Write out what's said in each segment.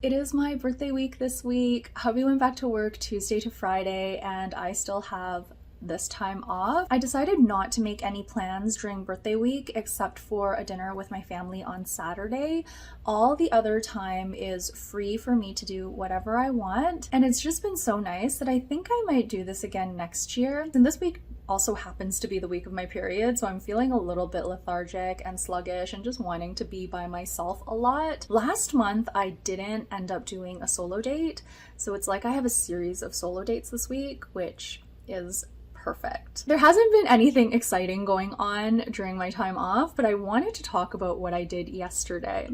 It is my birthday week this week. Hubby went back to work Tuesday to Friday and I still have this time off. I decided not to make any plans during birthday week except for a dinner with my family on Saturday. All the other time is free for me to do whatever I want, and it's just been so nice that I think I might do this again next year. And this week also happens to be the week of my period, so I'm feeling a little bit lethargic and sluggish and just wanting to be by myself a lot. Last month I didn't end up doing a solo date, so it's like I have a series of solo dates this week, which is perfect. There hasn't been anything exciting going on during my time off, but I wanted to talk about what I did yesterday.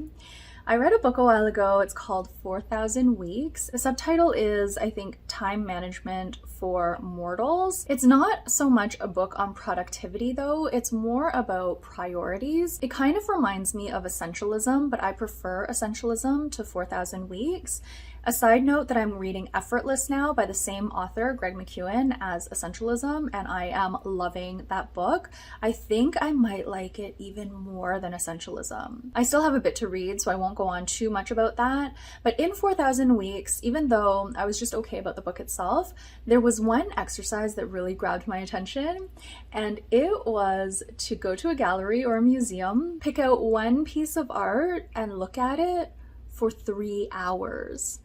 I read a book a while ago. It's called 4,000 Weeks. The subtitle is, I think, Time Management for Mortals. It's not so much a book on productivity though, it's more about priorities. It kind of reminds me of Essentialism, but I prefer Essentialism to 4,000 Weeks. A side note that I'm reading Effortless now by the same author, Greg McKeown, as Essentialism, and I am loving that book. I think I might like it even more than Essentialism. I still have a bit to read, so I won't go on too much about that, but in 4,000 Weeks, even though I was just okay about the book itself, there was one exercise that really grabbed my attention, and it was to go to a gallery or a museum, pick out one piece of art, and look at it for 3 hours.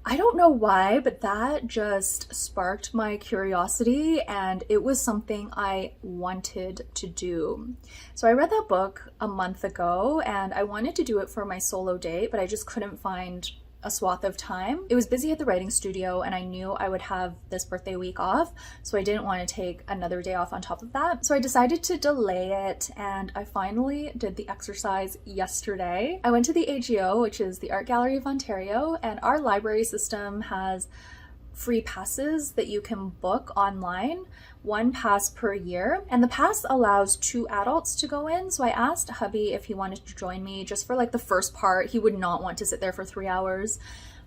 I don't know why, but that just sparked my curiosity and it was something I wanted to do. So I read that book a month ago and I wanted to do it for my solo date, but I just couldn't find a swath of time. It was busy at the writing studio and I knew I would have this birthday week off, so I didn't want to take another day off on top of that. So I decided to delay it and I finally did the exercise yesterday. I went to the AGO, which is the Art Gallery of Ontario, and our library system has free passes that you can book online, 1 pass per year, and the pass allows 2 adults to go in. So I asked hubby if he wanted to join me just for like the first part. He would not want to sit there for 3 hours.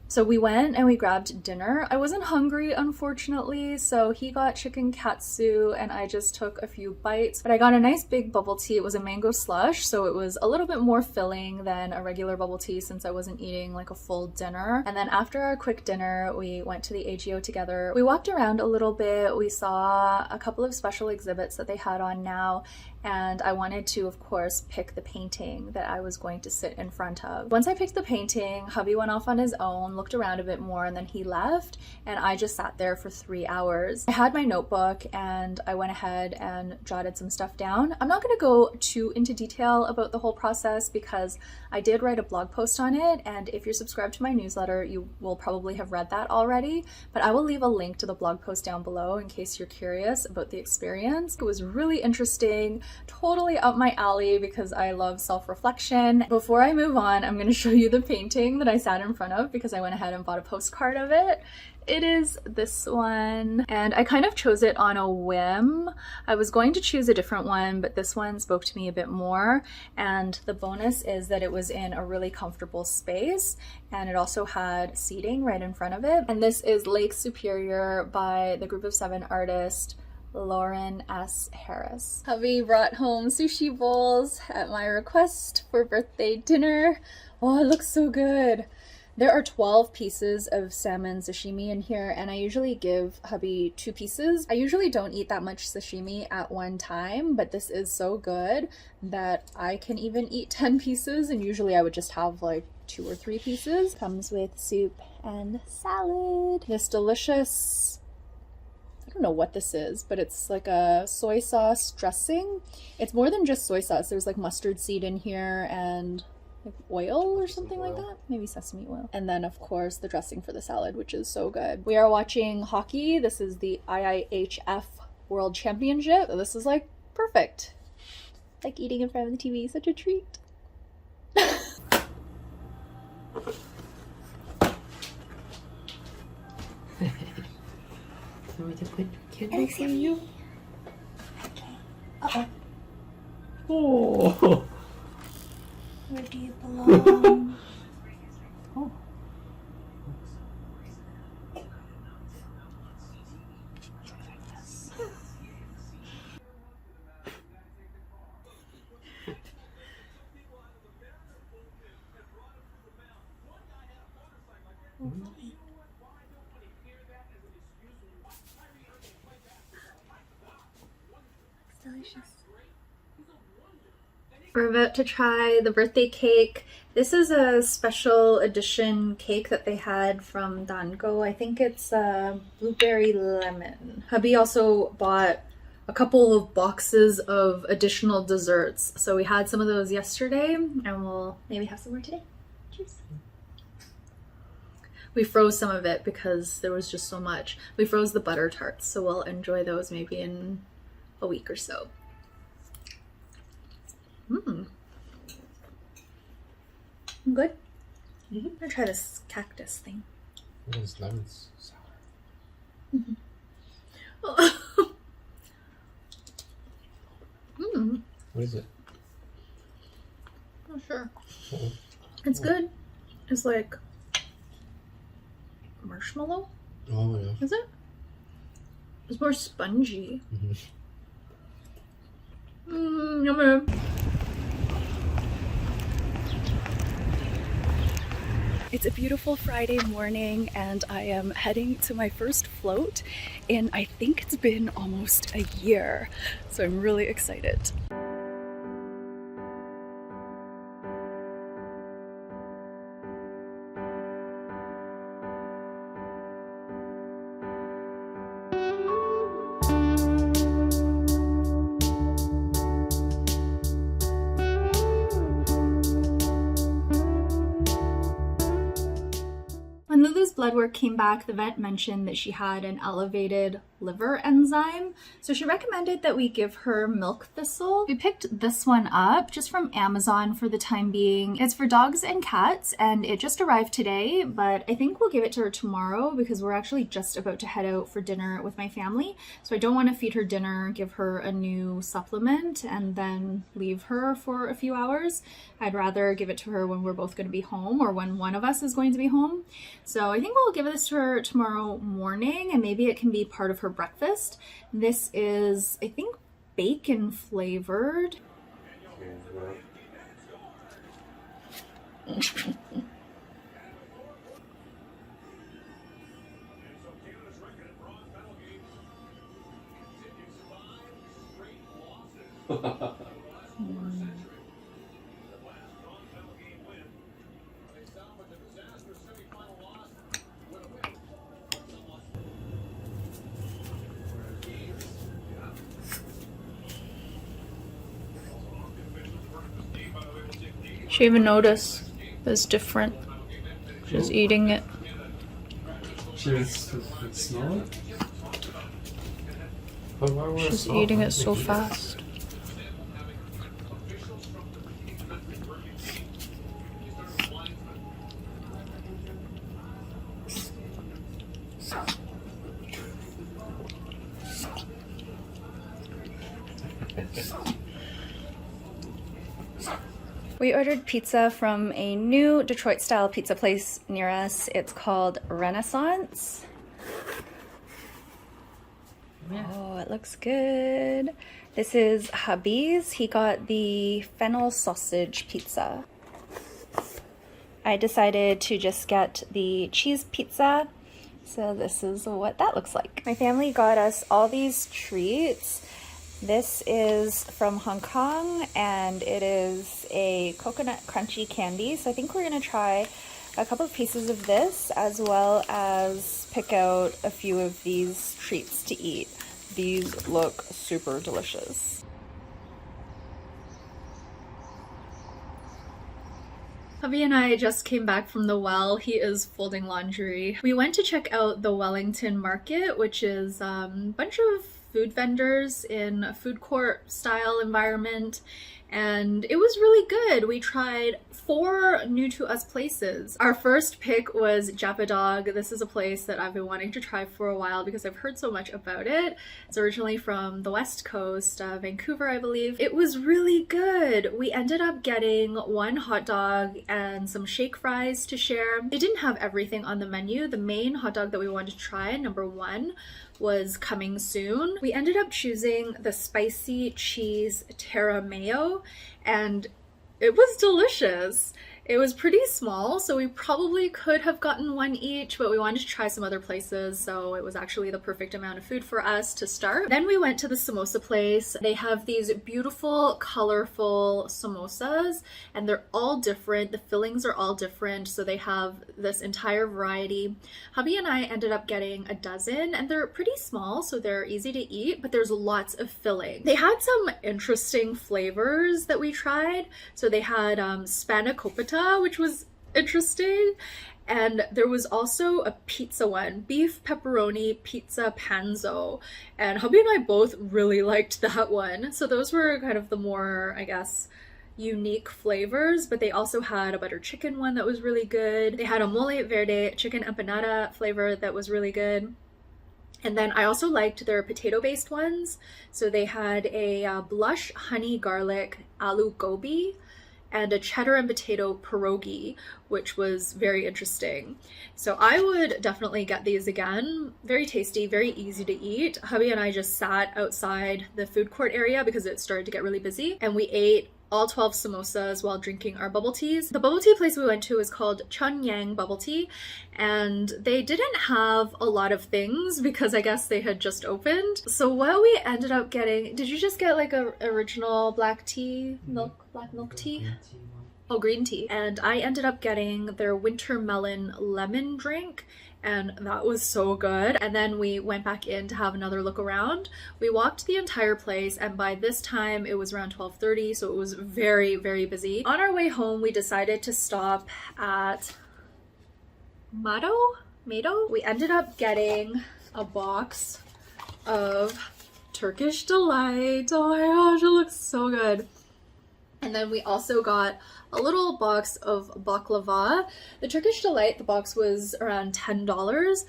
So we went and we grabbed dinner. I wasn't hungry, unfortunately, so he got chicken katsu and I just took a few bites. But I got a nice big bubble tea. It was a mango slush, so it was a little bit more filling than a regular bubble tea since I wasn't eating like a full dinner. And then after our quick dinner, we went to the AGO together. We walked around a little bit. We saw a couple of special exhibits that they had on now, and I wanted to, of course, pick the painting that I was going to sit in front of. Once I picked the painting, hubby went off on his own, looked around a bit more, and then he left, and I just sat there for 3 hours. I had my notebook and I went ahead and jotted some stuff down. I'm not going to go too into detail about the whole process because I did write a blog post on it, and if you're subscribed to my newsletter, you will probably have read that already, but I will leave a link to the blog post down below in case you're curious about the experience. It was really interesting. Totally up my alley because I love self-reflection. Before I move on, I'm going to show you the painting that I sat in front of because I went ahead and bought a postcard of it. It is this one, and I kind of chose it on a whim. I was going to choose a different one, but this one spoke to me a bit more, and the bonus is that it was in a really comfortable space, and it also had seating right in front of it. And this is Lake Superior by the Group of 7 artist Lauren S. Harris. Hubby brought home sushi bowls at my request for birthday dinner. Oh, it looks so good. There are 12 pieces of salmon sashimi in here, and I usually give hubby 2 pieces. I usually don't eat that much sashimi at one time, but this is so good that I can even eat 10 pieces, and usually I would just have like 2 or 3 pieces. Comes with soup and salad. This delicious, I don't know what this is, but it's like a soy sauce dressing. It's more than just soy sauce. There's like mustard seed in here and like oil or something like that. Maybe sesame oil. And then of course the dressing for the salad, which is so good. We are watching hockey. This is the IIHF World Championship. So this is like perfect. Like eating in front of the TV, such a treat. Want me to put candles on you? Okay. Uh-oh. Oh. Where do you belong? Oh. Hopefully. It's delicious. We're about to try the birthday cake. This is a special edition cake that they had from Daan Go. I think it's blueberry lemon. Hubby also bought a couple of boxes of additional desserts. So we had some of those yesterday and we'll maybe have some more today. Cheers. We froze some of it because there was just so much. We froze the butter tarts, so we'll enjoy those maybe in a week or so. Good. I'm gonna try this cactus thing. This lemon's sour. What is it? Not sure. Uh-oh. It's good. It's like marshmallow. Oh, yeah. Is it? It's more spongy. Yummy. It's a beautiful Friday morning and I am heading to my first float in I think it's been almost a year. So I'm really excited. When Lulu's blood work came back, the vet mentioned that she had an elevated liver enzyme. So she recommended that we give her milk thistle. We picked this one up just from Amazon for the time being. It's for dogs and cats and it just arrived today, but I think we'll give it to her tomorrow because we're actually just about to head out for dinner with my family. So I don't want to feed her dinner, give her a new supplement and then leave her for a few hours. I'd rather give it to her when we're both going to be home or when one of us is going to be home. So I think we'll give this to her tomorrow morning and maybe it can be part of her breakfast. This is, I think, bacon flavored. She even noticed it's different. She's eating it. She's small? But why was She's eating it so fast. We ordered pizza from a new Detroit-style pizza place near us. It's called Renaissance. Yeah. Oh, it looks good. This is hubby's. He got the fennel sausage pizza. I decided to just get the cheese pizza. So this is what that looks like. My family got us all these treats. This is from Hong Kong and it is a coconut crunchy candy. So I think we're gonna try a couple of pieces of this as well as pick out a few of these treats to eat. These look super delicious. Hubby and I just came back from the well. He is folding laundry. We went to check out the Wellington market, which is a bunch of food vendors in a food court style environment, and it was really good. We tried 4 new to us places. Our first pick was Japadog. This is a place that I've been wanting to try for a while because I've heard so much about it. It's originally from the West Coast, Vancouver, I believe. It was really good. We ended up getting 1 hot dog and some shake fries to share. It didn't have everything on the menu. The main hot dog that we wanted to try, number 1, was coming soon. We ended up choosing the spicy cheese terra mayo and it was delicious. It was pretty small, so we probably could have gotten one each, but we wanted to try some other places, so it was actually the perfect amount of food for us to start. Then we went to the samosa place. They have these beautiful, colorful samosas, and they're all different. The fillings are all different, so they have this entire variety. Hubby and I ended up getting a dozen, and they're pretty small, so they're easy to eat, but there's lots of filling. They had some interesting flavors that we tried. So they had spanakopita, which was interesting, and there was also a pizza one, beef pepperoni pizza panzo, and hubby and I both really liked that one. So those were kind of the more, I guess, unique flavors, but they also had a butter chicken one that was really good. They had a mole verde chicken empanada flavor that was really good. And then I also liked their potato-based ones. So they had a blush honey garlic aloo gobi and a cheddar and potato pierogi, which was very interesting. So I would definitely get these again. Very tasty, very easy to eat. Hubby and I just sat outside the food court area because it started to get really busy, and we ate all 12 samosas while drinking our bubble teas. The bubble tea place we went to is called Chun Yang Bubble Tea, and they didn't have a lot of things because I guess they had just opened. So what we ended up getting, did you just get like a original black tea, black milk tea? Oh, green tea. And I ended up getting their winter melon lemon drink, and that was so good. And then we went back in to have another look around. We walked the entire place, and by this time it was around 12:30, so it was very, very busy. On our way home, we decided to stop at Mado? We ended up getting a box of Turkish Delight. Oh my gosh, it looks so good. And then we also got a little box of baklava. The Turkish Delight, the box was around $10,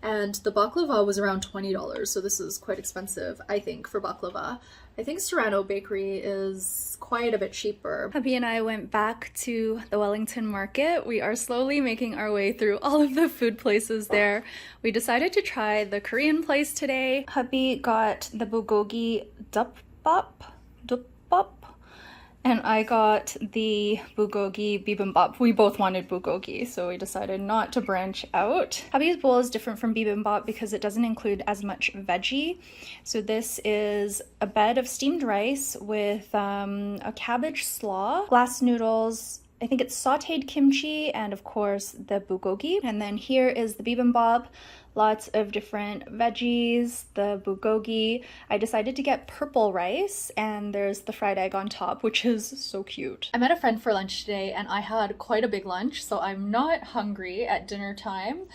and the baklava was around $20, so this is quite expensive, I think, for baklava. I think Serrano Bakery is quite a bit cheaper. Hubby and I went back to the Wellington market. We are slowly making our way through all of the food places there. We decided to try the Korean place today. Hubby got the bulgogi dupbap, and I got the bulgogi bibimbap. We both wanted bulgogi, so we decided not to branch out. Hubby's bowl is different from bibimbap because it doesn't include as much veggie. So this is a bed of steamed rice with a cabbage slaw, glass noodles, I think it's sauteed kimchi, and of course the bulgogi. And then here is the bibimbap. Lots of different veggies, the bulgogi. I decided to get purple rice, and there's the fried egg on top, which is so cute. I met a friend for lunch today, and I had quite a big lunch, so I'm not hungry at dinner time.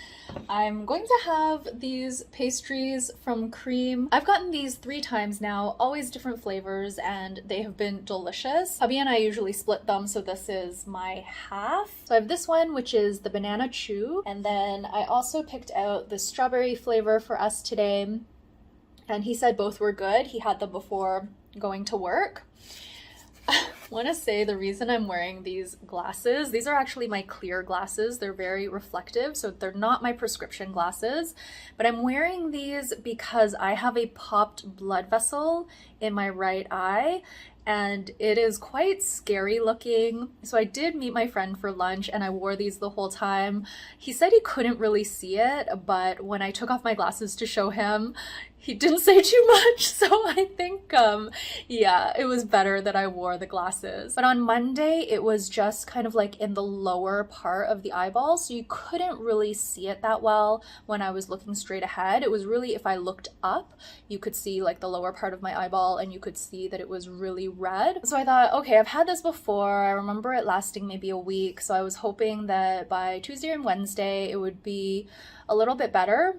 I'm going to have these pastries from Cream. I've gotten these 3 times now, always different flavors, and they have been delicious. Hubby and I usually split them, so this is my half. So I have this one, which is the banana chew, and then I also picked out the strawberry flavor for us today, and he said both were good. He had them before going to work. I want to say the reason I'm wearing these glasses, these are actually my clear glasses. They're very reflective, so they're not my prescription glasses, but I'm wearing these because I have a popped blood vessel in my right eye, and it is quite scary looking. So I did meet my friend for lunch, and I wore these the whole time. He said he couldn't really see it, but when I took off my glasses to show him, he didn't say too much, so I think, yeah, it was better that I wore the glasses. But on Monday, it was just kind of like in the lower part of the eyeball, so you couldn't really see it that well when I was looking straight ahead. It was really, if I looked up, you could see like the lower part of my eyeball, and you could see that it was really red. So I thought, okay, I've had this before. I remember it lasting maybe a week, so I was hoping that by Tuesday and Wednesday, it would be a little bit better.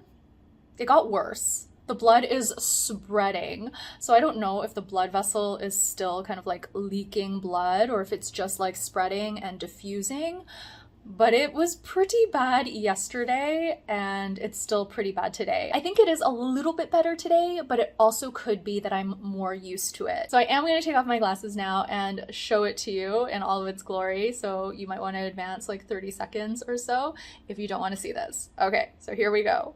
It got worse. The blood is spreading, so I don't know if the blood vessel is still kind of like leaking blood or if it's just like spreading and diffusing, but it was pretty bad yesterday and it's still pretty bad today. I think it is a little bit better today, but it also could be that I'm more used to it. So I am going to take off my glasses now and show it to you in all of its glory, so you might want to advance like 30 seconds or so if you don't want to see this. Okay, so here we go.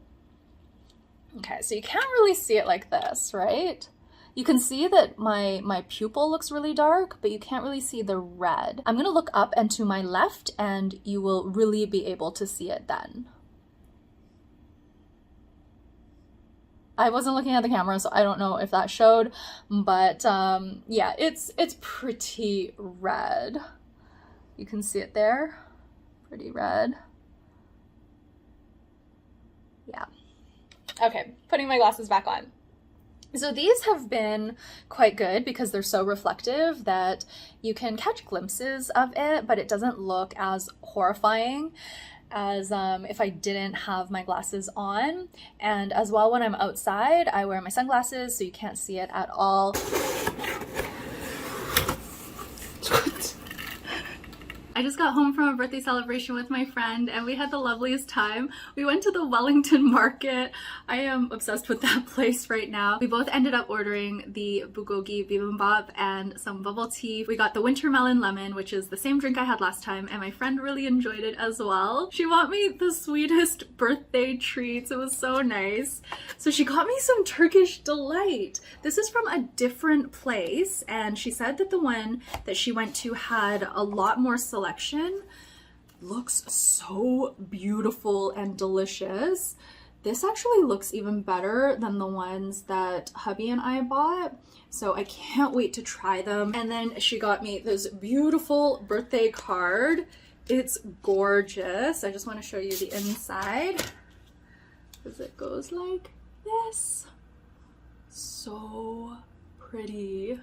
Okay, so you can't really see it like this, right? You can see that my pupil looks really dark, but you can't really see the red. I'm gonna look up and to my left and you will really be able to see it then. I wasn't looking at the camera, so I don't know if that showed, but yeah, it's pretty red. You can see it there, pretty red. Yeah. Okay, putting my glasses back on. So these have been quite good because they're so reflective that you can catch glimpses of it, but it doesn't look as horrifying as if I didn't have my glasses on. And as well, when I'm outside, I wear my sunglasses so you can't see it at all. I just got home from a birthday celebration with my friend and we had the loveliest time. We went to the Wellington market. I am obsessed with that place right now. We both ended up ordering the bulgogi bibimbap and some bubble tea. We got the winter melon lemon, which is the same drink I had last time, and my friend really enjoyed it as well. She bought me the sweetest birthday treats. It was so nice. So she got me some Turkish delight. This is from a different place, and she said that the one that she went to had a lot more selection. Looks so beautiful and delicious. This actually looks even better than the ones that hubby and I bought, so I can't wait to try them. And then she got me this beautiful birthday card. It's gorgeous. I just want to show you the inside because it goes like this. So pretty.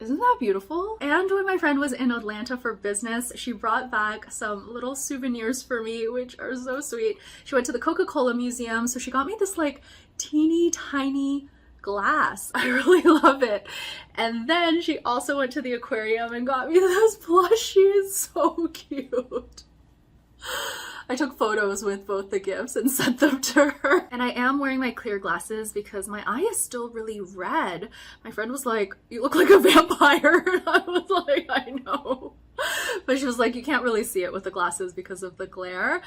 Isn't that beautiful? And when my friend was in Atlanta for business, she brought back some little souvenirs for me, which are so sweet. She went to the Coca-Cola Museum, so she got me this like teeny tiny glass. I really love it. And then she also went to the aquarium and got me those plushies. So cute. I took photos with both the gifts and sent them to her. And I am wearing my clear glasses because my eye is still really red. My friend was like, "You look like a vampire." And I was like, "I know." But she was like, "You can't really see it with the glasses because of the glare."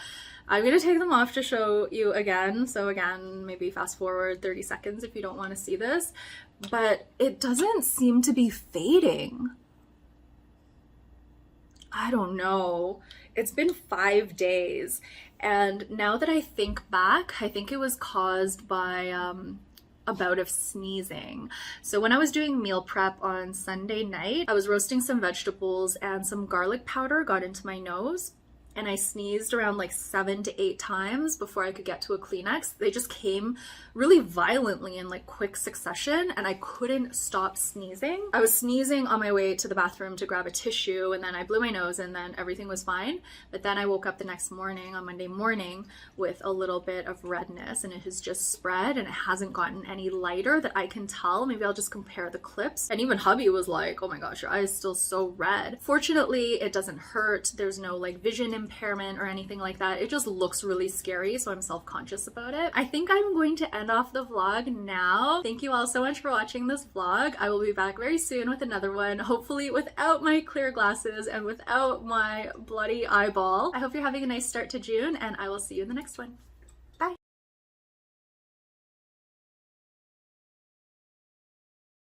I'm gonna take them off to show you again. So again, maybe fast forward 30 seconds if you don't want to see this. But it doesn't seem to be fading. I don't know. It's been 5 days, and now that I think back, I think it was caused by a bout of sneezing. So when I was doing meal prep on Sunday night, I was roasting some vegetables and some garlic powder got into my nose, and I sneezed around like 7 to 8 times before I could get to a Kleenex. They just came really violently in like quick succession, and I couldn't stop sneezing. I was sneezing on my way to the bathroom to grab a tissue, and then I blew my nose, and then everything was fine. But then I woke up the next morning, on Monday morning, with a little bit of redness, and it has just spread, and it hasn't gotten any lighter that I can tell. Maybe I'll just compare the clips. And even hubby was like, "Oh my gosh, your eye is still so red." Fortunately, it doesn't hurt. There's no like vision impairment or anything like that. It just looks really scary, so I'm self-conscious about it. I think I'm going to end off the vlog now. Thank you all so much for watching this vlog. I will be back very soon with another one, hopefully without my clear glasses and without my bloody eyeball. I hope you're having a nice start to June, and I will see you in the next one.